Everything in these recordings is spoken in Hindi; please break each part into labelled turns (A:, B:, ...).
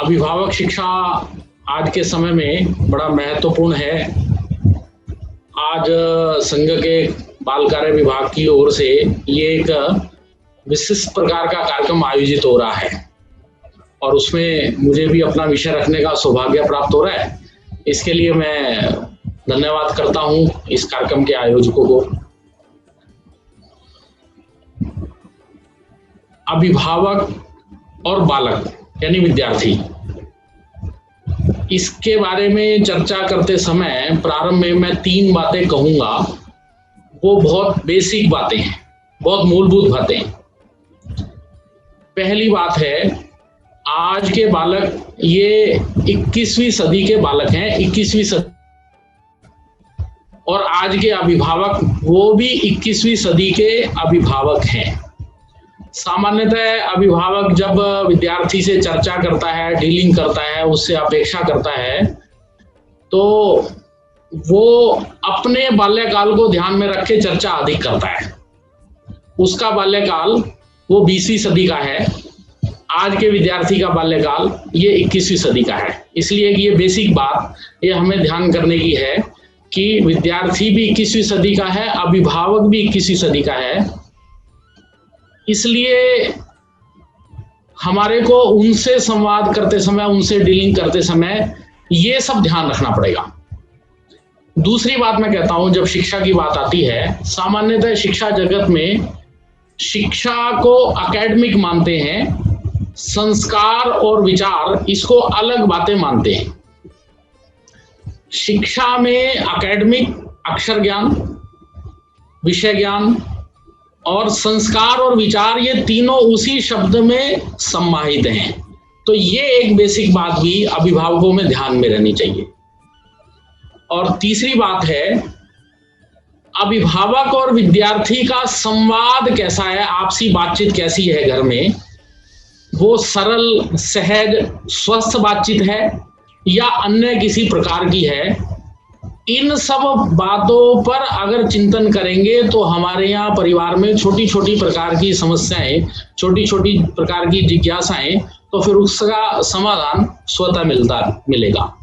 A: अभिभावक शिक्षा आज के समय में बड़ा महत्वपूर्ण है। आज संघ के बाल कार्य विभाग की ओर से ये एक विशिष्ट प्रकार का कार्यक्रम आयोजित हो रहा है और उसमें मुझे भी अपना विषय रखने का सौभाग्य प्राप्त हो रहा है। इसके लिए मैं धन्यवाद करता हूं इस कार्यक्रम के आयोजकों को। अभिभावक और बालक यानी विद्यार्थी, इसके बारे में चर्चा करते समय प्रारंभ में मैं 3 बातें कहूंगा। वो बहुत बेसिक बातें हैं, बहुत मूलभूत बातें हैं। पहली बात है, आज के बालक ये 21वीं सदी के बालक हैं, 21वीं सदी, और आज के अभिभावक वो भी 21वीं सदी के अभिभावक हैं। सामान्यतः अभिभावक जब विद्यार्थी से चर्चा करता है, डीलिंग करता है, उससे अपेक्षा करता है, तो वो अपने बाल्यकाल को ध्यान में रख के चर्चा अधिक करता है। उसका बाल्यकाल वो 20वीं सदी का है, आज के विद्यार्थी का बाल्यकाल ये 21वीं सदी का है। इसलिए ये बेसिक बात ये हमें ध्यान करने की है कि विद्यार्थी भी 21वीं सदी का है, अभिभावक भी 21वीं सदी का है। इसलिए हमारे को उनसे संवाद करते समय, उनसे डीलिंग करते समय ये सब ध्यान रखना पड़ेगा। दूसरी बात मैं कहता हूं, जब शिक्षा की बात आती है, सामान्यतः शिक्षा जगत में शिक्षा को एकेडमिक मानते हैं, संस्कार और विचार इसको अलग बातें मानते हैं। शिक्षा में एकेडमिक अक्षर ज्ञान, विषय ज्ञान और संस्कार और विचार, ये तीनों उसी शब्द में समाहित हैं। तो ये एक बेसिक बात भी अभिभावकों में ध्यान में रहनी चाहिए। और तीसरी बात है, अभिभावक और विद्यार्थी का संवाद कैसा है, आपसी बातचीत कैसी है घर में, वो सरल, सहज, स्वस्थ बातचीत है या अन्य किसी प्रकार की है। इन सब बातों पर अगर चिंतन करेंगे तो हमारे यहाँ परिवार में छोटी छोटी प्रकार की समस्याएं, छोटी छोटी प्रकार की जिज्ञासाएं, तो फिर उसका समाधान स्वतः मिलेगा।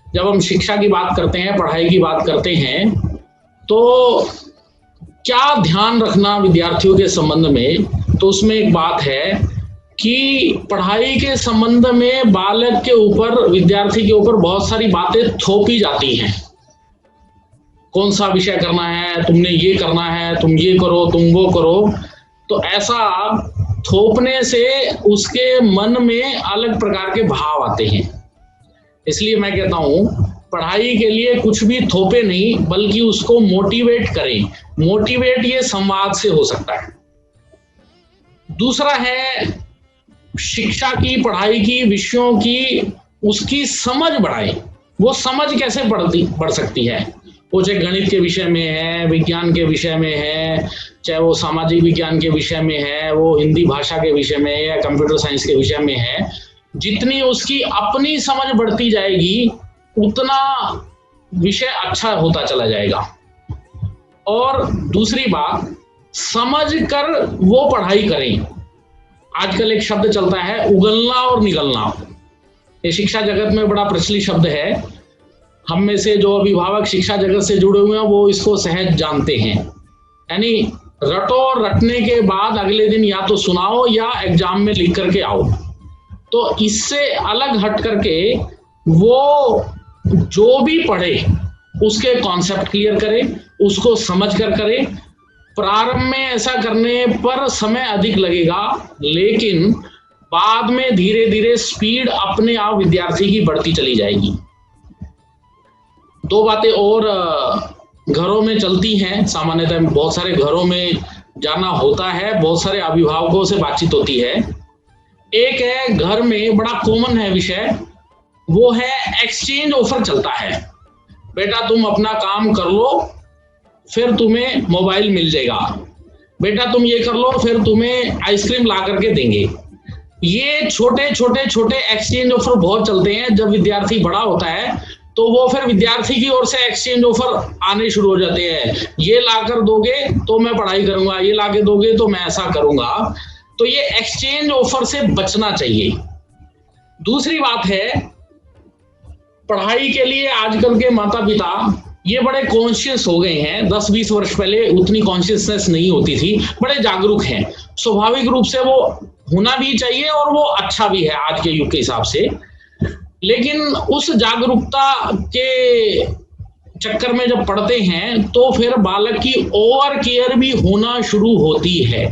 A: जब हम शिक्षा की बात करते हैं, पढ़ाई की बात करते हैं, तो क्या ध्यान रखना विद्यार्थियों के संबंध में, तो उसमें एक बात है कि पढ़ाई के संबंध में बालक के ऊपर, विद्यार्थी के ऊपर बहुत सारी बातें थोपी जाती हैं। कौन सा विषय करना है, तुमने ये करना है, तुम ये करो, तुम वो करो। तो ऐसा थोपने से उसके मन में अलग प्रकार के भाव आते हैं। इसलिए मैं कहता हूं, पढ़ाई के लिए कुछ भी थोपे नहीं, बल्कि उसको मोटिवेट करें। मोटिवेट ये संवाद से हो सकता है। दूसरा है, शिक्षा की, पढ़ाई की, विषयों की उसकी समझ बढ़ाएं। वो समझ कैसे बढ़ सकती है, वो चाहे गणित के विषय में है, विज्ञान के विषय में है, चाहे वो सामाजिक विज्ञान के विषय में है, वो हिंदी भाषा के विषय में है या कंप्यूटर साइंस के विषय में है। जितनी उसकी अपनी समझ बढ़ती जाएगी, उतना विषय अच्छा होता चला जाएगा। और दूसरी बात, समझ कर वो पढ़ाई करें। आजकल एक शब्द चलता है, उगलना और निगलना। ये शिक्षा जगत में बड़ा प्रचलित शब्द है। हम में से जो अभिभावक शिक्षा जगत से जुड़े हुए हैं वो इसको सहज जानते हैं। यानी रटो, रटने के बाद अगले दिन या तो सुनाओ या एग्जाम में लिख करके आओ। तो इससे अलग हट करके वो जो भी पढ़े उसके कॉन्सेप्ट क्लियर करे, उसको समझ कर करे। प्रारंभ में ऐसा करने पर समय अधिक लगेगा, लेकिन बाद में धीरे धीरे स्पीड अपने आप विद्यार्थी की बढ़ती चली जाएगी। 2 बातें और घरों में चलती हैं। सामान्यतः बहुत सारे घरों में जाना होता है, बहुत सारे अभिभावकों से बातचीत होती है। एक है, घर में बड़ा कॉमन है विषय, वो है एक्सचेंज ऑफर चलता है। बेटा तुम अपना काम कर लो, फिर तुम्हें मोबाइल मिल जाएगा। बेटा तुम ये कर लो, फिर तुम्हें आइसक्रीम ला करके देंगे। ये छोटे छोटे छोटे एक्सचेंज ऑफर बहुत चलते हैं। जब विद्यार्थी बड़ा होता है तो वो फिर विद्यार्थी की ओर से एक्सचेंज ऑफर आने शुरू हो जाते हैं। ये लाकर दोगे तो मैं पढ़ाई करूंगा, ये लाके दोगे तो मैं ऐसा करूंगा। तो ये एक्सचेंज ऑफर से बचना चाहिए। दूसरी बात है, पढ़ाई के लिए आजकल के माता पिता ये बड़े कॉन्शियस हो गए हैं। 10-20 वर्ष पहले उतनी कॉन्शियसनेस नहीं होती थी, बड़े जागरूक हैं। स्वाभाविक रूप से वो होना भी चाहिए और वो अच्छा भी है आज के युग के हिसाब से। लेकिन उस जागरूकता के चक्कर में जब पढ़ते हैं तो फिर बालक की ओवर केयर भी होना शुरू होती है।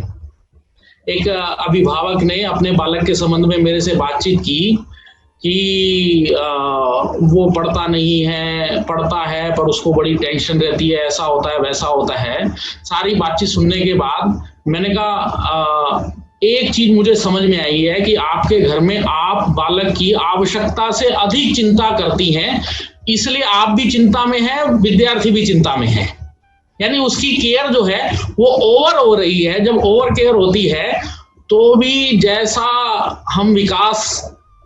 A: एक अभिभावक ने अपने बालक के संबंध में मेरे से बातचीत की कि वो पढ़ता नहीं है, पढ़ता है पर उसको बड़ी टेंशन रहती है, ऐसा होता है वैसा होता है। सारी बातचीत सुनने के बाद मैंने कहा एक चीज मुझे समझ में आई है कि आपके घर में आप बालक की आवश्यकता से अधिक चिंता करती हैं, इसलिए आप भी चिंता में हैं, विद्यार्थी भी चिंता में है। यानी उसकी केयर जो है वो ओवर हो रही है। जब ओवर केयर होती है तो भी जैसा हम विकास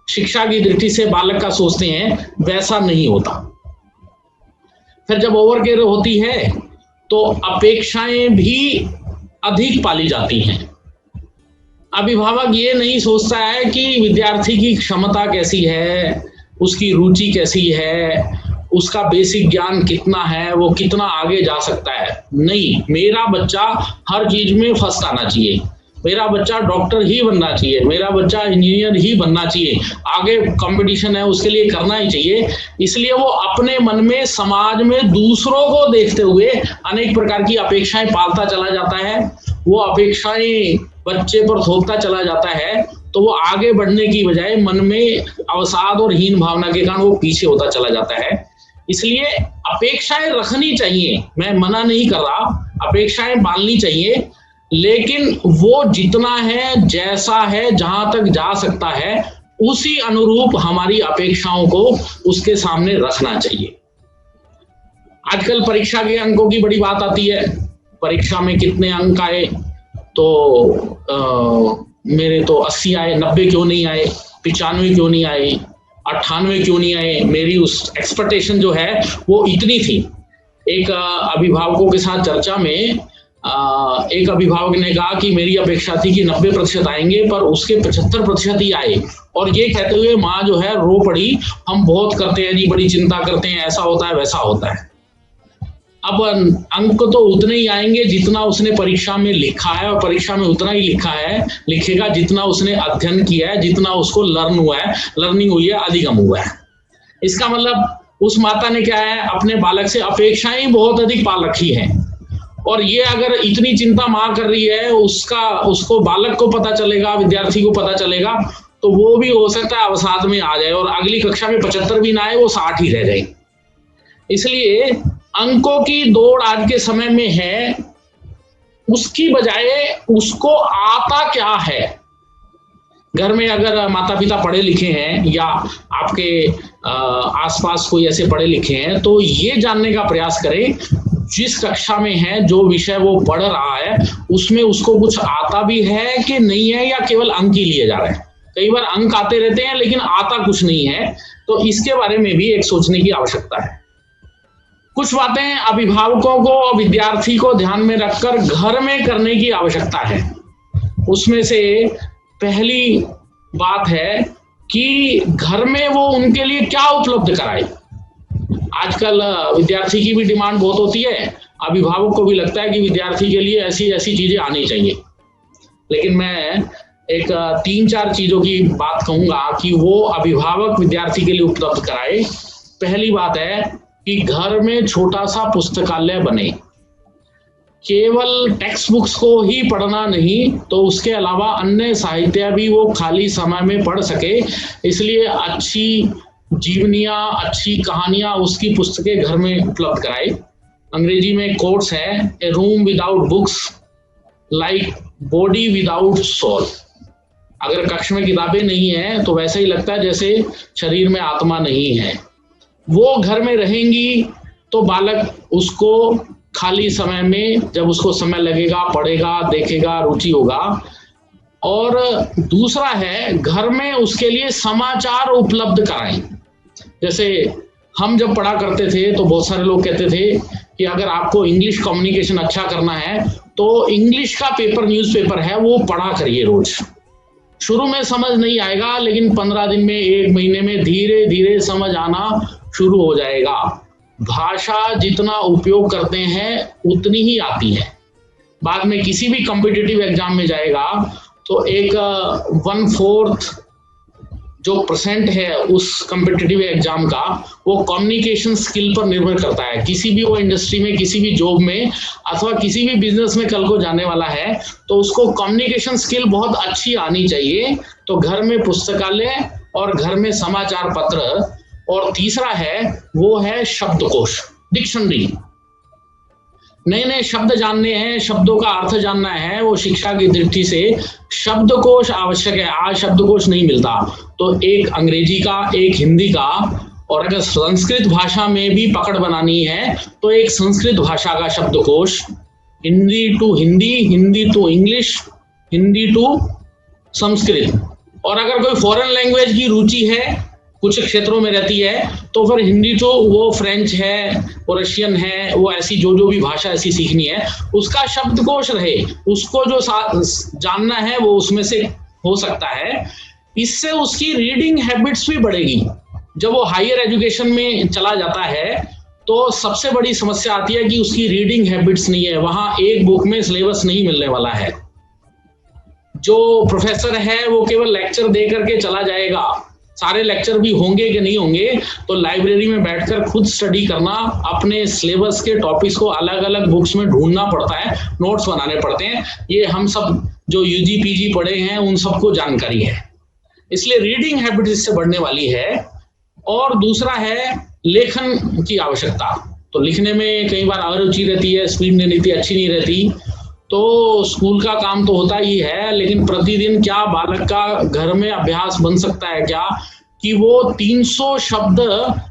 A: शिक्षा की दृष्टि से बालक का सोचते हैं वैसा नहीं होता। फिर जब ओवर केयर होती है तो अपेक्षाएं भी अधिक पाली जाती हैं। अभिभावक ये नहीं सोचता है कि विद्यार्थी की क्षमता कैसी है, उसकी रुचि कैसी है, उसका बेसिक ज्ञान कितना है, वो कितना आगे जा सकता है। नहीं, मेरा बच्चा हर चीज में फर्स्ट आना चाहिए, मेरा बच्चा डॉक्टर ही बनना चाहिए, मेरा बच्चा इंजीनियर ही बनना चाहिए, आगे कंपटीशन है उसके लिए करना ही चाहिए। इसलिए वो अपने मन में समाज में दूसरों को देखते हुए अनेक प्रकार की अपेक्षाएं पालता चला जाता है। वो अपेक्षाएं बच्चे पर थोपता चला जाता है तो वो आगे बढ़ने की बजाय मन में अवसाद और हीन भावना के कारण वो पीछे होता चला जाता है। इसलिए अपेक्षाएं रखनी चाहिए, मैं मना नहीं कर रहा, अपेक्षाएं पालनी चाहिए, लेकिन वो जितना है, जैसा है, जहां तक जा सकता है उसी अनुरूप हमारी अपेक्षाओं को उसके सामने रखना चाहिए। आजकल परीक्षा के अंकों की बड़ी बात आती है, परीक्षा में कितने अंक आए, तो मेरे तो 80 आए, 90 क्यों नहीं आए, 95 क्यों नहीं आए, 98 क्यों नहीं आए। मेरी उस एक्सपेक्टेशन जो है वो इतनी थी। एक अभिभावकों के साथ चर्चा में एक अभिभावक ने कहा कि मेरी अपेक्षा थी कि 90% आएंगे पर उसके 75% ही आए, और ये कहते हुए माँ जो है रो पड़ी, हम बहुत करते हैं जी, बड़ी चिंता करते हैं, ऐसा होता है वैसा होता है। अब अंक तो उतने ही आएंगे जितना उसने परीक्षा में लिखा है, और परीक्षा में उतना ही लिखेगा जितना उसने अध्ययन किया है, जितना उसको लर्निंग हुई है, अधिगम हुआ है। इसका मतलब उस माता ने क्या है, अपने बालक से अपेक्षाएं बहुत अधिक पाल रखी है। और ये अगर इतनी चिंता माँ कर रही है, उसको बालक को पता चलेगा, विद्यार्थी को पता चलेगा, तो वो भी हो सकता है अवसाद में आ जाए और अगली कक्षा में 75 भी ना आए, वो 60 ही रह जाए। इसलिए अंकों की दौड़ आज के समय में है, उसकी बजाय उसको आता क्या है। घर में अगर माता पिता पढ़े लिखे हैं या आपके आसपास कोई ऐसे पढ़े लिखे हैं तो ये जानने का प्रयास करें जिस कक्षा में है, जो विषय वो पढ़ रहा है उसमें उसको कुछ आता भी है कि नहीं है, या केवल अंक ही लिए जा रहे हैं। कई बार अंक आते रहते हैं लेकिन आता कुछ नहीं है, तो इसके बारे में भी एक सोचने की आवश्यकता है। कुछ बातें अभिभावकों को और विद्यार्थी को ध्यान में रखकर घर में करने की आवश्यकता है। उसमें से पहली बात है कि घर में वो उनके लिए क्या उपलब्ध कराए। आजकल विद्यार्थी की भी डिमांड बहुत होती है, अभिभावक को भी लगता है कि विद्यार्थी के लिए ऐसी ऐसी चीजें आनी चाहिए। लेकिन मैं एक 3-4 चीजों की बात कहूंगा कि वो अभिभावक विद्यार्थी के लिए उपलब्ध कराए। पहली बात है कि घर में छोटा सा पुस्तकालय बने, केवल टेक्स्ट बुक्स को ही पढ़ना नहीं, तो उसके अलावा अन्य साहित्य भी वो खाली समय में पढ़ सके। इसलिए अच्छी जीवनियां, अच्छी कहानियां, उसकी पुस्तकें घर में उपलब्ध कराए। अंग्रेजी में कोट्स है, a room without books like body without soul. अगर कक्ष में किताबें नहीं है तो वैसे ही लगता है जैसे शरीर में आत्मा नहीं है। वो घर में रहेंगी तो बालक उसको खाली समय में, जब उसको समय लगेगा, पढ़ेगा, देखेगा, रुचि होगा। और दूसरा है, घर में उसके लिए समाचार उपलब्ध कराएं। जैसे हम जब पढ़ा करते थे तो बहुत सारे लोग कहते थे कि अगर आपको इंग्लिश कम्युनिकेशन अच्छा करना है तो इंग्लिश का पेपर, न्यूज़पेपर है, वो पढ़ा करिए रोज। शुरू में समझ नहीं आएगा, लेकिन 15 दिन में, 1 महीने में धीरे धीरे समझ आना शुरू हो जाएगा। भाषा जितना उपयोग करते हैं उतनी ही आती है। बाद में किसी भी कॉम्पिटिटिव एग्जाम में जाएगा तो एक 1/4 जो % है उस कॉम्पिटिटिव एग्जाम का, वो कम्युनिकेशन स्किल पर निर्भर करता है। किसी भी वो इंडस्ट्री में, किसी भी जॉब में अथवा किसी भी बिजनेस में कल को जाने वाला है तो उसको कम्युनिकेशन स्किल बहुत अच्छी आनी चाहिए। तो घर में पुस्तकालय और घर में समाचार पत्र, और तीसरा है वो है शब्दकोश, डिक्शनरी। नए नए शब्द जानने हैं, शब्दों का अर्थ जानना है, वो शिक्षा की दृष्टि से शब्दकोश आवश्यक है। आज शब्दकोश नहीं मिलता, तो एक अंग्रेजी का, एक हिंदी का, और अगर संस्कृत भाषा में भी पकड़ बनानी है तो एक संस्कृत भाषा का शब्दकोश, Hindi to Hindi, Hindi to English, Hindi to Sanskrit. और अगर कोई फॉरेन लैंग्वेज की रुचि है, कुछ क्षेत्रों में रहती है, तो फिर हिंदी तो वो फ्रेंच है, वो रशियन है, वो ऐसी जो भी भाषा ऐसी सीखनी है उसका शब्दकोश रहे, उसको जो जानना है वो उसमें से हो सकता है। इससे उसकी रीडिंग हैबिट्स भी बढ़ेगी। जब वो हायर एजुकेशन में चला जाता है तो सबसे बड़ी समस्या आती है कि उसकी रीडिंग हैबिट्स नहीं है। वहां एक बुक में सिलेबस नहीं मिलने वाला है। जो प्रोफेसर है वो केवल लेक्चर दे करके चला जाएगा। सारे लेक्चर भी होंगे कि नहीं होंगे, तो लाइब्रेरी में बैठकर खुद स्टडी करना, अपने सिलेबस के टॉपिक्स को अलग अलग बुक्स में ढूंढना पड़ता है, नोट्स बनाने पड़ते हैं। ये हम सब जो यूजी पीजी पढ़े हैं उन सबको जानकारी है। इसलिए रीडिंग हैबिट इससे बढ़ने वाली है। और दूसरा है लेखन की आवश्यकता। तो लिखने में कई बार अरुचि रहती है, स्पीड नहीं रहती, अच्छी नहीं रहती, तो स्कूल का काम तो होता ही है, लेकिन प्रतिदिन क्या बालक का घर में अभ्यास बन सकता है क्या कि वो 300 शब्द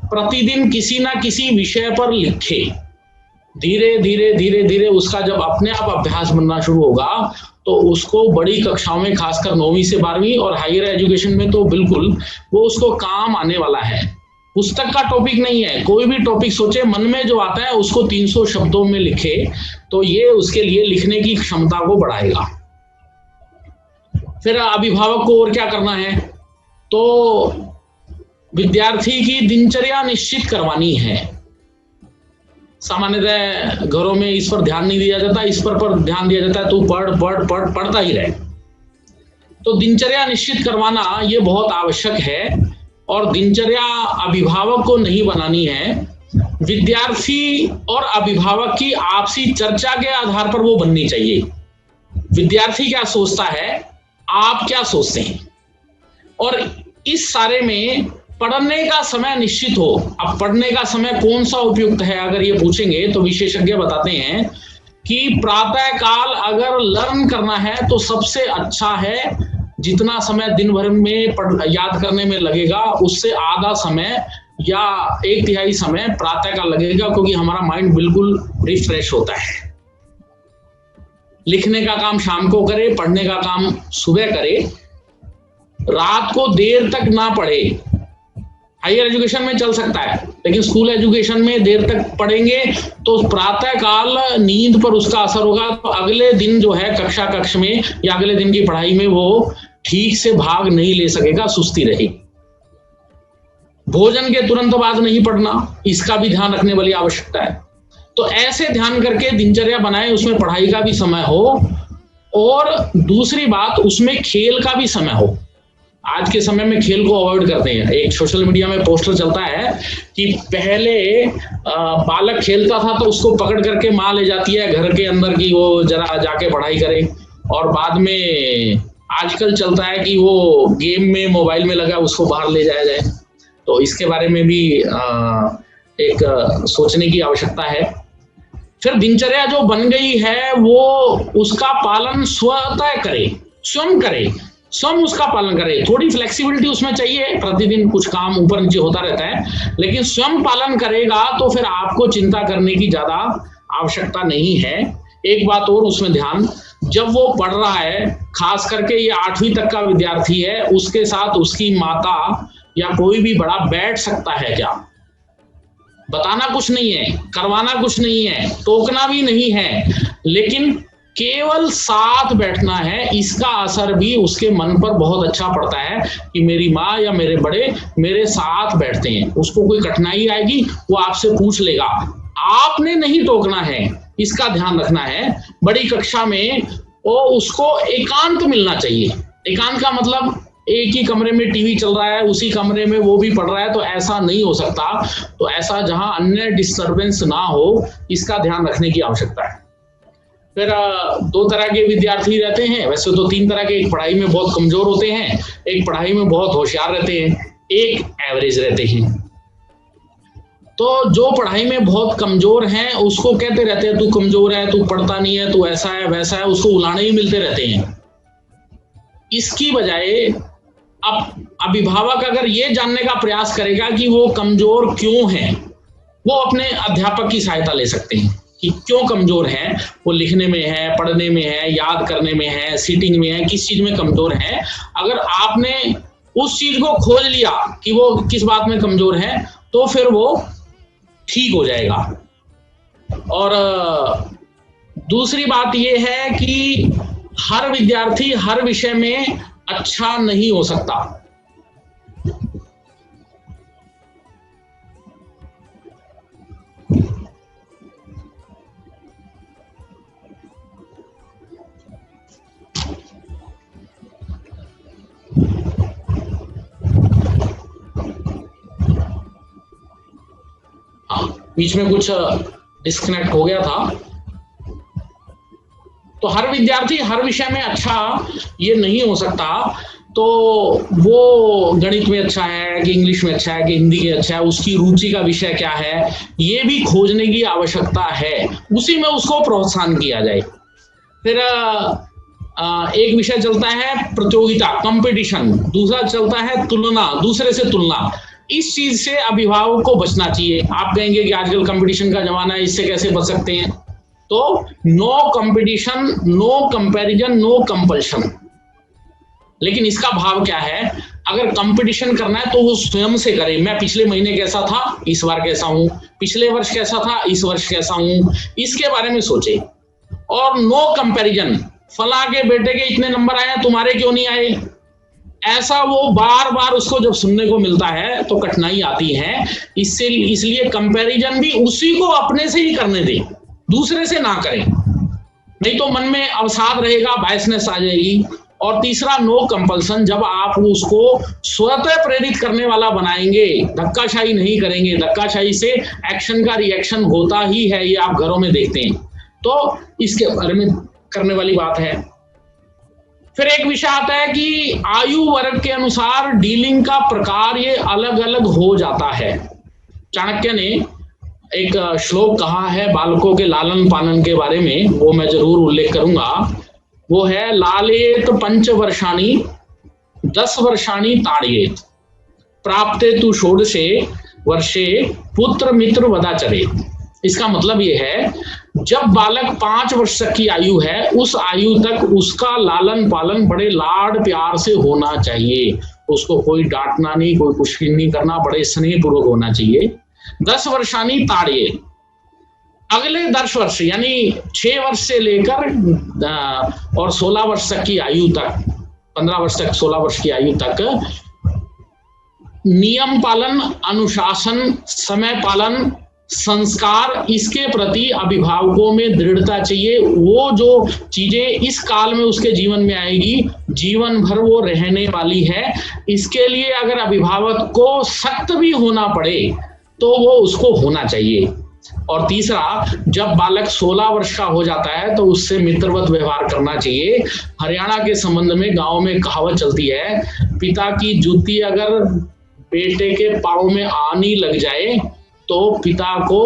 A: प्रतिदिन किसी ना किसी विषय पर लिखे। धीरे धीरे धीरे धीरे उसका जब अपने आप अभ्यास बनना शुरू होगा तो उसको बड़ी कक्षाओं में, खासकर 9वीं से 12वीं और हायर एजुकेशन में तो बिल्कुल वो उसको काम आने वाला है। पुस्तक का टॉपिक नहीं है, कोई भी टॉपिक सोचे, मन में जो आता है उसको 300 शब्दों में लिखे, तो ये उसके लिए लिखने की क्षमता को बढ़ाएगा। फिर अभिभावक को और क्या करना है, तो विद्यार्थी की दिनचर्या निश्चित करवानी है। सामान्यतः घरों में इस पर ध्यान नहीं दिया जाता, इस पर ध्यान दिया जाता है तू पढ़ता ही रहे। तो दिनचर्या निश्चित करवाना ये बहुत आवश्यक है। और दिनचर्या अभिभावक को नहीं बनानी है, विद्यार्थी और अभिभावक की आपसी चर्चा के आधार पर वो बननी चाहिए। विद्यार्थी क्या सोचता है, आप क्या सोचते हैं, और इस सारे में पढ़ने का समय निश्चित हो। अब पढ़ने का समय कौन सा उपयुक्त है अगर ये पूछेंगे तो विशेषज्ञ बताते हैं कि प्रातः काल अगर लर्न करना है तो सबसे अच्छा है। जितना समय दिन भर में याद करने में लगेगा उससे आधा समय या 1/3 समय प्रातः काल लगेगा, क्योंकि हमारा माइंड बिल्कुल रिफ्रेश होता है। लिखने का काम शाम को करे, पढ़ने का काम सुबह करे, रात को देर तक ना पढ़े। हायर एजुकेशन में चल सकता है, लेकिन स्कूल एजुकेशन में देर तक पढ़ेंगे तो प्रातः काल नींद पर उसका असर होगा। तो अगले दिन जो है कक्ष में या अगले दिन की पढ़ाई में वो ठीक से भाग नहीं ले सकेगा, सुस्ती रहेगी। भोजन के तुरंत बाद नहीं पढ़ना, इसका भी ध्यान रखने वाली आवश्यकता है। तो ऐसे ध्यान करके दिनचर्या बनाए, उसमें पढ़ाई का भी समय हो और दूसरी बात उसमें खेल का भी समय हो। आज के समय में खेल को अवॉइड करते हैं। एक सोशल मीडिया में पोस्टर चलता है कि पहले बालक खेलता था तो उसको पकड़ करके माँ ले जाती है घर के अंदर की वो जरा जाके पढ़ाई करे, और बाद में आजकल चलता है कि वो गेम में मोबाइल में लगा उसको बाहर ले जाया जाए। तो इसके बारे में भी एक सोचने की आवश्यकता है। फिर दिनचर्या जो बन गई है वो उसका पालन स्वतः करे, स्वयं करे, स्वयं उसका पालन करे। थोड़ी फ्लेक्सिबिलिटी उसमें चाहिए, प्रतिदिन कुछ काम ऊपर नीचे होता रहता है, लेकिन स्वयं पालन करेगा तो फिर आपको चिंता करने की ज्यादा आवश्यकता नहीं है। एक बात और उसमें ध्यान, जब वो पढ़ रहा है, खास करके ये 8वीं तक का विद्यार्थी है, उसके साथ उसकी माता या कोई भी बड़ा बैठ सकता है क्या? बताना कुछ नहीं है, करवाना कुछ नहीं है, टोकना भी नहीं है, लेकिन केवल साथ बैठना है, इसका असर भी उसके मन पर बहुत अच्छा पड़ता है कि मेरी माँ या मेरे बड़े मेरे साथ बैठते हैं। उसको कोई कठिनाई आएगी वो आपसे पूछ लेगा, आपने नहीं टोकना है, इसका ध्यान रखना है। बड़ी कक्षा में वो उसको एकांत मिलना चाहिए। एकांत का मतलब एक ही कमरे में टीवी चल रहा है, उसी कमरे में वो भी पढ़ रहा है, तो ऐसा नहीं हो सकता। तो ऐसा जहां अन्य डिस्टरबेंस ना हो, इसका ध्यान रखने की आवश्यकता है। फिर दो तरह के विद्यार्थी रहते हैं, वैसे तो तीन तरह के। एक पढ़ाई में बहुत कमजोर होते हैं, एक पढ़ाई में बहुत होशियार रहते हैं, एक एवरेज रहते हैं। तो जो पढ़ाई में बहुत कमजोर हैं उसको कहते रहते हैं तू कमजोर है, तू पढ़ता नहीं है, तू ऐसा है वैसा है, उसको उलाने ही मिलते रहते हैं। इसकी बजाय अब अभिभावक अगर ये जानने का प्रयास करेगा कि वो कमजोर क्यों है, वो अपने अध्यापक की सहायता ले सकते हैं कि क्यों कमजोर है। वो लिखने में है, पढ़ने में है, याद करने में है, सीटिंग में है, किस चीज में कमजोर है। अगर आपने उस चीज को खोज लिया कि वो किस बात में कमजोर है, तो फिर वो ठीक हो जाएगा। और दूसरी बात यह है कि हर विद्यार्थी हर विषय में अच्छा नहीं हो सकता। बीच में कुछ डिस्कनेक्ट हो गया था। तो हर विद्यार्थी हर विषय में अच्छा ये नहीं हो सकता। तो वो गणित में अच्छा है कि इंग्लिश में अच्छा है कि हिंदी में अच्छा है, उसकी रुचि का विषय क्या है, ये भी खोजने की आवश्यकता है। उसी में उसको प्रोत्साहन किया जाए। फिर एक विषय चलता है प्रतियोगिता, कंपटीशन। दूसरा चलता है तुलना, दूसरे से तुलना। इस चीज से अभिभावक को बचना चाहिए। आप कहेंगे कि आजकल कंपटीशन का जमाना है, इससे कैसे बच सकते हैं? तो no competition, no comparison, no compulsion. लेकिन इसका भाव क्या है? अगर कंपटीशन करना है तो वो स्वयं से करे। मैं पिछले महीने कैसा था, इस बार कैसा हूं, पिछले वर्ष कैसा था, इस वर्ष कैसा हूं, इसके बारे में सोचे। और नो कंपैरिजन, फला के बेटे के इतने नंबर आए, तुम्हारे क्यों नहीं आए, ऐसा वो बार बार उसको जब सुनने को मिलता है तो कठिनाई आती है। इसलिए कंपैरिजन भी उसी को अपने से ही करने दें, दूसरे से ना करें, नहीं तो मन में अवसाद रहेगा, बायसनेस आ जाएगी। और तीसरा नो कंपल्सन, जब आप उसको स्वतः प्रेरित करने वाला बनाएंगे, धक्काशाही नहीं करेंगे। धक्काशाही से एक्शन का रिएक्शन होता ही है, ये आप घरों में देखते हैं। तो इसके बारे में करने वाली बात है। फिर एक विषय आता है कि आयु वर्ग के अनुसार डीलिंग का प्रकार ये अलग अलग हो जाता है। चाणक्य ने एक श्लोक कहा है बालकों के लालन पालन के बारे में, वो मैं जरूर उल्लेख करूंगा। वो है लालेत पंच वर्षाणी 10 वर्षाणी ताड़येत प्राप्ते तु षोडशे वर्षे पुत्र मित्र वदाचरेत। इसका मतलब ये है, जब बालक 5 वर्ष तक की आयु है, उस आयु तक उसका लालन पालन बड़े लाड प्यार से होना चाहिए। उसको कोई डांटना नहीं, कोई कुछ नहीं करना, बड़े स्नेह पूर्वक होना चाहिए। 10 वर्षानी ताड़िए, अगले 10 वर्ष यानी 6 वर्ष से लेकर और 16 वर्ष तक की आयु तक, 15 वर्ष तक 16 वर्ष की आयु तक नियम पालन, अनुशासन, समय पालन, संस्कार, इसके प्रति अभिभावकों में दृढ़ता चाहिए। वो जो चीजें इस काल में उसके जीवन में आएगी, जीवन भर वो रहने वाली है। इसके लिए अगर अभिभावक को सख्त भी होना पड़े तो वो उसको होना चाहिए। और तीसरा, जब बालक 16 वर्ष का हो जाता है तो उससे मित्रवत व्यवहार करना चाहिए। हरियाणा के संबंध में गांव में कहावत चलती है, पिता की जूती अगर बेटे के पाँव में आनी लग जाए तो पिता को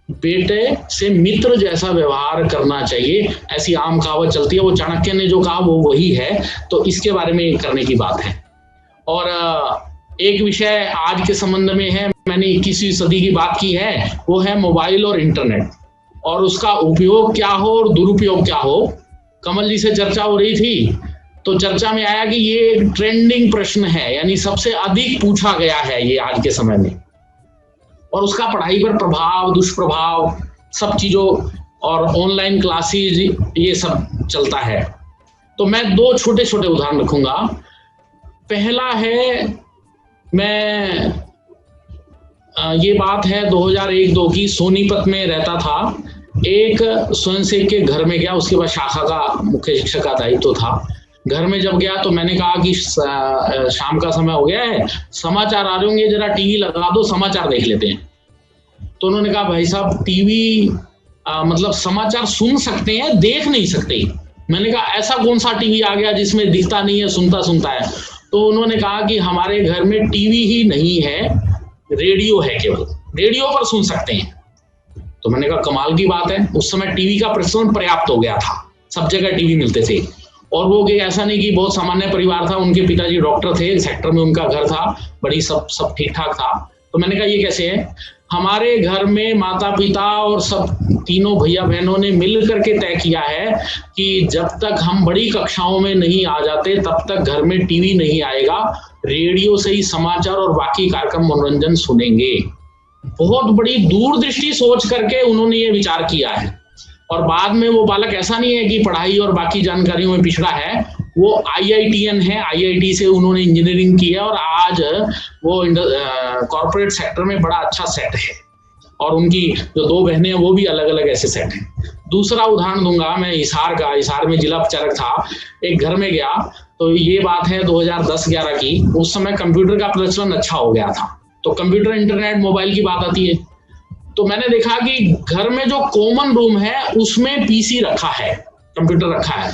A: बेटे से मित्र जैसा व्यवहार करना चाहिए। ऐसी आम कहावत चलती है। वो चाणक्य ने जो कहा वो वही है। तो इसके बारे में करने की बात है। और एक विषय आज के संबंध में है, मैंने 21वीं सदी की बात की है, वो है मोबाइल और इंटरनेट, और उसका उपयोग क्या हो और दुरुपयोग क्या हो। कमल जी से चर्चा हो रही थी तो चर्चा में आया कि ये एक ट्रेंडिंग प्रश्न है, यानी सबसे अधिक पूछा गया है ये आज के समय में, और उसका पढ़ाई पर प्रभाव, दुष्प्रभाव, सब चीजों और ऑनलाइन क्लासेज ये सब चलता है। तो मैं दो छोटे छोटे उदाहरण रखूंगा। पहला है, मैं ये बात है 2001-2 की, सोनीपत में रहता था, एक स्वयंसेवक के घर में गया, उसके बाद शाखा का मुख्य शिक्षक का दायित्व था। घर में जब गया तो मैंने कहा कि शाम का समय हो गया है, समाचार आ रहे होंगे, जरा टीवी लगा दो, समाचार देख लेते हैं। तो उन्होंने कहा भाई साहब टीवी मतलब समाचार सुन सकते हैं, देख नहीं सकते। मैंने कहा ऐसा कौन सा टीवी आ गया जिसमें दिखता नहीं है, सुनता है। तो उन्होंने कहा कि हमारे घर में टीवी ही नहीं है, रेडियो है, केवल रेडियो पर सुन सकते हैं। तो मैंने कहा कमाल की बात है, उस समय टीवी का प्रचलन पर्याप्त हो गया था, सब जगह टीवी मिलते थे। और वो कि ऐसा नहीं कि बहुत सामान्य परिवार था, उनके पिताजी डॉक्टर थे, सेक्टर में उनका घर था, बड़ी सब ठीक ठाक था। तो मैंने कहा ये कैसे है? हमारे घर में माता पिता और सब तीनों भैया बहनों ने मिल करके तय किया है कि जब तक हम बड़ी कक्षाओं में नहीं आ जाते तब तक घर में टीवी नहीं आएगा, रेडियो से ही समाचार और बाकी कार्यक्रम मनोरंजन सुनेंगे। बहुत बड़ी दूरदृष्टि सोच करके उन्होंने ये विचार किया है। और बाद में वो बालक ऐसा नहीं है कि पढ़ाई और बाकी जानकारियों में पिछड़ा है, वो IITN है, IIT से उन्होंने इंजीनियरिंग की है और आज वो कॉर्पोरेट सेक्टर में बड़ा अच्छा सेट है। और उनकी जो दो बहनें हैं वो भी अलग अलग ऐसे सेट हैं। दूसरा उदाहरण दूंगा मैं हिसार का। हिसार में जिला प्रचारक था, एक घर में गया, तो ये बात है 2010-11 की। उस समय कंप्यूटर का प्रचलन अच्छा हो गया था, तो कंप्यूटर, इंटरनेट, मोबाइल की बात आती है। तो मैंने देखा कि घर में जो कॉमन रूम है उसमें PC रखा है, कंप्यूटर रखा है।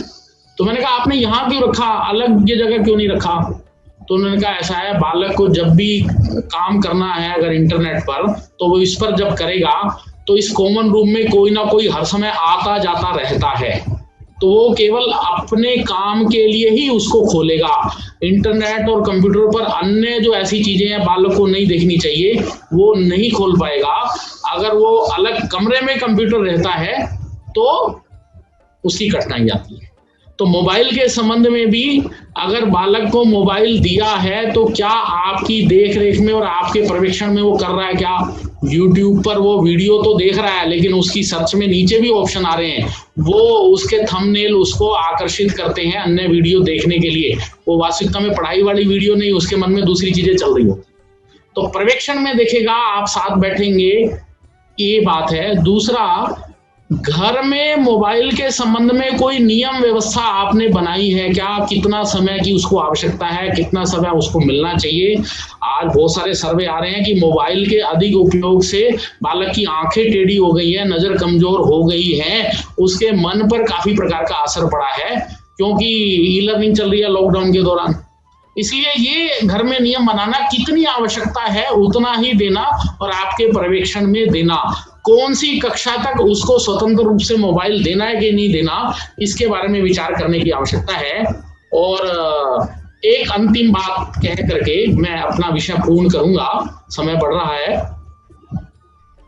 A: तो मैंने कहा आपने यहाँ क्यों रखा, अलग ये जगह क्यों नहीं रखा? तो उन्होंने कहा ऐसा है, बालक को जब भी काम करना है अगर इंटरनेट पर, तो वो इस पर जब करेगा तो इस कॉमन रूम में कोई ना कोई हर समय आता जाता रहता है, तो वो केवल अपने काम के लिए ही उसको खोलेगा। इंटरनेट और कंप्यूटर पर अन्य जो ऐसी चीजें हैं बालक को नहीं देखनी चाहिए, वो नहीं खोल पाएगा। अगर वो अलग कमरे में कंप्यूटर रहता है तो उसकी कठिनाई आती है। तो मोबाइल के संबंध में भी अगर बालक को मोबाइल दिया है तो क्या आपकी देख रेख में और आपके पर्यवेक्षण में वो कर रहा है क्या? YouTube पर वो वीडियो तो देख रहा है, लेकिन उसकी सर्च में नीचे भी ऑप्शन आ रहे हैं, वो उसके थंबनेल उसको आकर्षित करते हैं अन्य वीडियो देखने के लिए। वो वास्तविकता में पढ़ाई वाली वीडियो नहीं, उसके मन में दूसरी चीजें चल रही हो। तो पर्यवेक्षण में देखेगा, आप साथ बैठेंगे, ये बात है। दूसरा, घर में मोबाइल के संबंध में कोई नियम व्यवस्था आपने बनाई है क्या? कितना समय की उसको आवश्यकता है, कितना समय उसको मिलना चाहिए? आज बहुत सारे सर्वे आ रहे हैं कि मोबाइल के अधिक उपयोग से बालक की आंखें टेढ़ी हो गई है, नजर कमजोर हो गई है, उसके मन पर काफी प्रकार का असर पड़ा है, क्योंकि ई-लर्निंग चल रही है लॉकडाउन के दौरान। इसलिए ये घर में नियम बनाना, कितनी आवश्यकता है उतना ही देना और आपके पर्यवेक्षण में देना। कौन सी कक्षा तक उसको स्वतंत्र रूप से मोबाइल देना है कि नहीं देना, इसके बारे में विचार करने की आवश्यकता है। और एक अंतिम बात कह करके मैं अपना विषय पूर्ण करूंगा, समय बढ़ रहा है।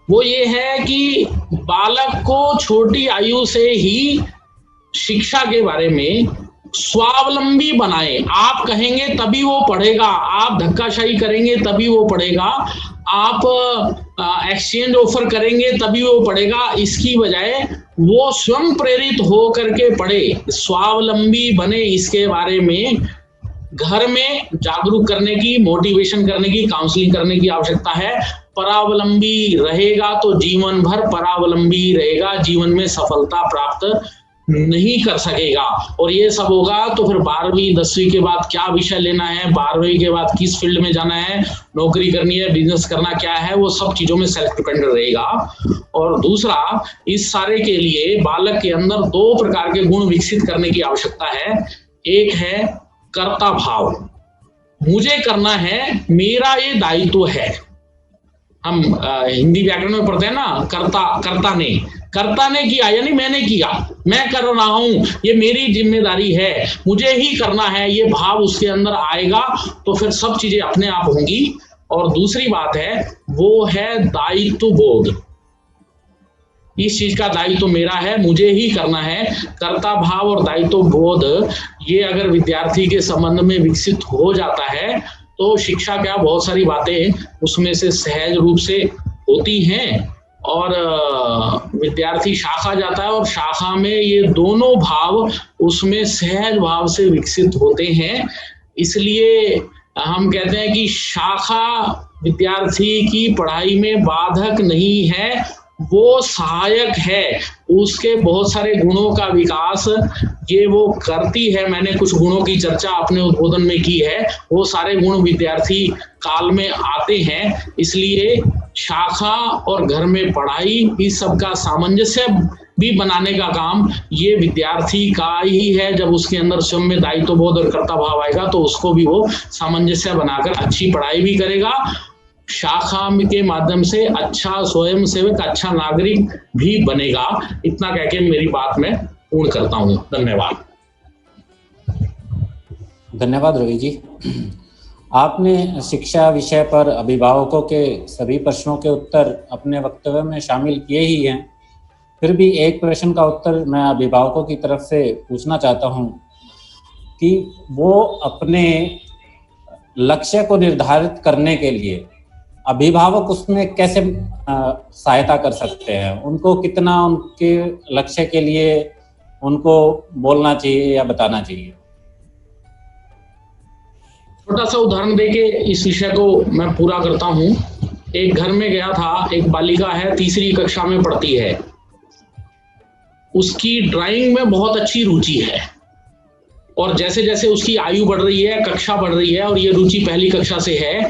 A: वो ये है कि बालक को छोटी आयु से ही शिक्षा के बारे में स्वावलंबी बनाएं। आप कहेंगे तभी वो पढ़ेगा, आप धक्काशाही करेंगे तभी वो पढ़ेगा, आप एक्सचेंज ऑफर करेंगे तभी वो पढ़ेगा। इसकी बजाय वो स्वयं प्रेरित हो करके पढ़े, स्वावलंबी बने। इसके बारे में घर में जागरूक करने की, मोटिवेशन करने की, काउंसलिंग करने की आवश्यकता है। परावलंबी रहेगा तो जीवन भर परावलंबी रहेगा, जीवन में सफलता प्राप्त नहीं कर सकेगा। और ये सब होगा तो फिर 12वीं 10वीं के बाद क्या विषय लेना है, 12वीं के बाद किस फील्ड में जाना है, नौकरी करनी है, बिजनेस करना क्या है, वो सब चीजों में सेल्फ डिपेंडेंट रहेगा। और दूसरा, इस सारे के लिए बालक के अंदर 2 प्रकार के गुण विकसित करने की आवश्यकता है। एक है कर्ता भाव, मुझे करना है, मेरा ये दायित्व है। हम हिंदी व्याकरण में पढ़ते हैं ना, कर्ता ने किया यानी मैंने किया, मैं कर रहा हूं, ये मेरी जिम्मेदारी है, मुझे ही करना है, ये भाव उसके अंदर आएगा तो फिर सब चीजें अपने आप होंगी। और दूसरी बात है, वो है दायित्व बोध। इस चीज का दायित्व मेरा है, मुझे ही करना है। कर्ता भाव और दायित्व बोध, ये अगर विद्यार्थी के संबंध में विकसित हो जाता है तो शिक्षा क्या बहुत सारी बातें उसमें से सहज रूप से होती हैं। और विद्यार्थी शाखा जाता है और शाखा में ये दोनों भाव उसमें सहज भाव से विकसित होते हैं। इसलिए हम कहते हैं कि शाखा विद्यार्थी की पढ़ाई में बाधक नहीं है, वो सहायक है। उसके बहुत सारे गुणों का विकास ये वो करती है। मैंने कुछ गुणों की चर्चा अपने उद्बोधन में की है, वो सारे गुण विद्यार्थी काल में आते हैं। इसलिए शाखा और घर में पढ़ाई, इस सब का सामंजस्य भी बनाने का काम ये विद्यार्थी का ही है। जब उसके अंदर स्वयं में दायित्व बोध और कर्तव्य भाव आएगा तो उसको भी वो सामंजस्य बनाकर अच्छी पढ़ाई भी करेगा, शाखा के माध्यम से अच्छा स्वयं सेवक, अच्छा नागरिक भी बनेगा। इतना कह के मेरी बात मैं पूर्ण करता हूँ। धन्यवाद।
B: धन्यवाद रवि जी। आपने शिक्षा विषय पर अभिभावकों के सभी प्रश्नों के उत्तर अपने वक्तव्य में शामिल किए ही हैं। फिर भी एक प्रश्न का उत्तर मैं अभिभावकों की तरफ से पूछना चाहता हूं कि वो अपने लक्ष्य को निर्धारित करने के लिए अभिभावक उसमें कैसे सहायता कर सकते हैं, उनको कितना उनके लक्ष्य के लिए उनको बोलना चाहिए या बताना चाहिए।
A: छोटा सा उदाहरण देके इस विषय को मैं पूरा करता हूँ। एक घर में गया था, एक बालिका है, तीसरी कक्षा में पढ़ती है। उसकी ड्राइंग में बहुत अच्छी रुचि है और जैसे जैसे उसकी आयु बढ़ रही है, कक्षा बढ़ रही है और ये रुचि पहली कक्षा से है,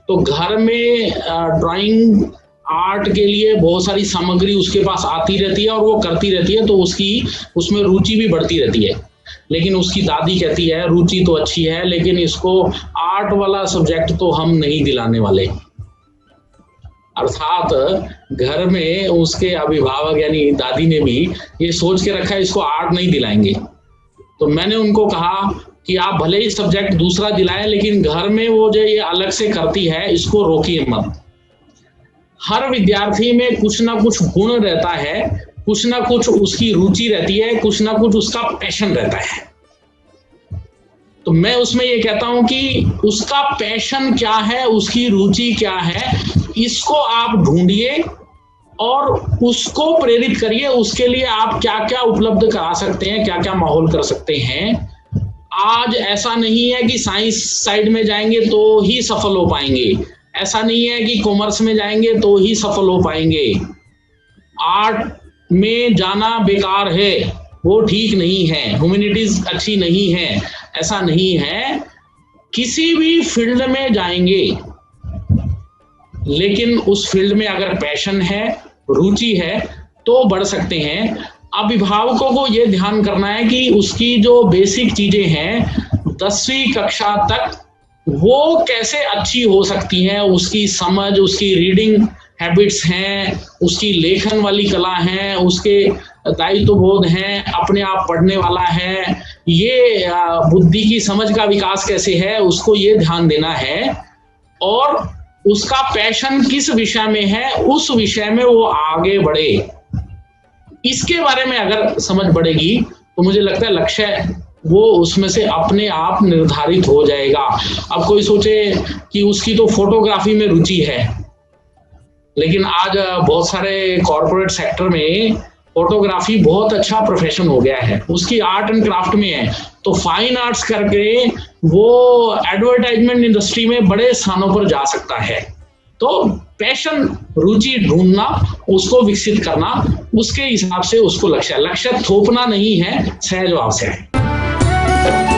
A: तो घर में ड्राइंग आर्ट के लिए बहुत सारी सामग्री उसके पास आती रहती है और वो करती रहती है, तो उसकी उसमें रुचि भी बढ़ती रहती है। लेकिन उसकी दादी कहती है रुचि तो अच्छी है लेकिन इसको आर्ट वाला सब्जेक्ट तो हम नहीं दिलाने वाले। अर्थात घर में उसके अभिभावक यानी दादी ने भी ये सोच के रखा है इसको आर्ट नहीं दिलाएंगे। तो मैंने उनको कहा कि आप भले ही सब्जेक्ट दूसरा दिलाएं लेकिन घर में वो जो ये अलग से करती है इसको रोकिए मत। हर विद्यार्थी में कुछ ना कुछ गुण रहता है, कुछ ना कुछ उसकी रुचि रहती है, कुछ ना कुछ उसका पैशन रहता है। तो मैं उसमें ये कहता हूं कि उसका पैशन क्या है, उसकी रुचि क्या है, इसको आप ढूंढिए और उसको प्रेरित करिए। उसके लिए आप क्या क्या उपलब्ध करा सकते हैं, क्या क्या माहौल कर सकते हैं। आज ऐसा नहीं है कि साइंस साइड में जाएंगे तो ही सफल हो पाएंगे, ऐसा नहीं है कि कॉमर्स में जाएंगे तो ही सफल हो पाएंगे। आर्ट में जाना बेकार है, वो ठीक नहीं है, ह्यूमैनिटीज अच्छी नहीं है, ऐसा नहीं है। किसी भी फील्ड में जाएंगे लेकिन उस फील्ड में अगर पैशन है, रुचि है तो बढ़ सकते हैं। अभिभावकों को यह ध्यान करना है कि उसकी जो बेसिक चीजें हैं 10वीं कक्षा तक वो कैसे अच्छी हो सकती हैं, उसकी समझ, उसकी रीडिंग हैबिट्स हैं, उसकी लेखन वाली कला है, उसके दायित्व बोध हैं, अपने आप पढ़ने वाला है, ये बुद्धि की समझ का विकास कैसे है, उसको ये ध्यान देना है। और उसका पैशन किस विषय में है, उस विषय में वो आगे बढ़े। इसके बारे में अगर समझ बढ़ेगी तो मुझे लगता है लक्ष्य वो उसमें से अपने आप निर्धारित हो जाएगा। अब कोई सोचे कि उसकी तो फोटोग्राफी में रुचि है, लेकिन आज बहुत सारे कॉर्पोरेट सेक्टर में फोटोग्राफी बहुत अच्छा प्रोफेशन हो गया है, उसकी आर्ट एंड क्राफ्ट में है, तो फाइन आर्ट्स करके वो एडवर्टाइजमेंट इंडस्ट्री में बड़े स्थानों पर जा सकता है। तो पैशन, रुचि ढूंढना, उसको विकसित करना, उसके हिसाब से उसको लक्ष्य थोपना नहीं है, सहज भाव से है।